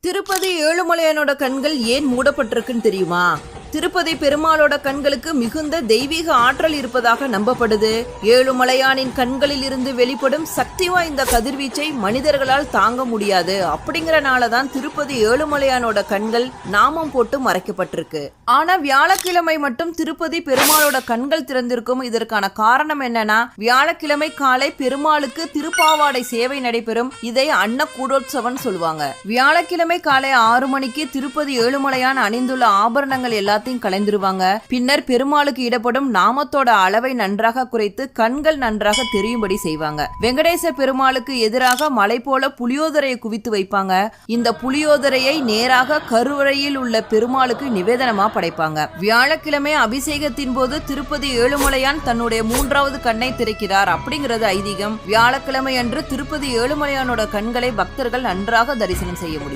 திருப்பதி ஏழுமலையானோட கண்கள் ஏன் மூடப்பட்டிருக்குன்னு தெரியுமா? திருப்பதி பெருமாளோட கண்களுக்கு மிகுந்த தெய்வீக ஆற்றல் இருப்பதாக நம்பப்படுது. ஏழுமலையானின் கண்களில் இருந்து வெளிப்படும் சக்தி வாய்ந்த கதிர்வீச்சை மனிதர்களால் தாங்க முடியாது. அப்படிங்கறனாலதான் திருப்பதி ஏழுமலையானோட கண்கள் நாமம் போட்டு மறைக்கப்பட்டிருக்கு. ஆனா வியாழக்கிழமை மட்டும் திருப்பதி பெருமாளோட கண்கள் திறந்திருக்கும். இதற்கான காரணம் என்னன்னா, வியாழக்கிழமை காலை பெருமாளுக்கு திருப்பாவாடை சேவை நடைபெறும். இதை அன்னக்கூடோற்சவம் சொல்லுவாங்க. வியாழக்கிழமை காலை 6 மணிக்கு திருப்பதி ஏழுமலையான் அணிந்துள்ள ஆபரணங்கள் எல்லாத்தையும் கலைந்துருவாங்க. பின்னர் பெருமாளுக்கு இடப்படும் நாமத்தோட அளவை நன்றாக குறைத்து கண்கள் நன்றாக தெரியும்படி செய்வாங்க. வெங்கடேச பெருமாளுக்கு எதிராக மலை போல புளியோதரையை குவித்து வைப்பாங்க. இந்த புளியோதரையை நேராக கருவறையில் உள்ள பெருமாளுக்கு நிவேதனமா படைப்பாங்க. வியாழக்கிழமை அபிஷேகத்தின் போது திருப்பதி ஏழுமலையான் தன்னுடைய 3வது கண்ணை திறக்கிறார் அப்படிங்கிறது ஐதீகம். வியாழக்கிழமை அன்று திருப்பதி ஏழுமலையானோட கண்களை பக்தர்கள் நன்றாக தரிசனம் செய்ய முடியும்.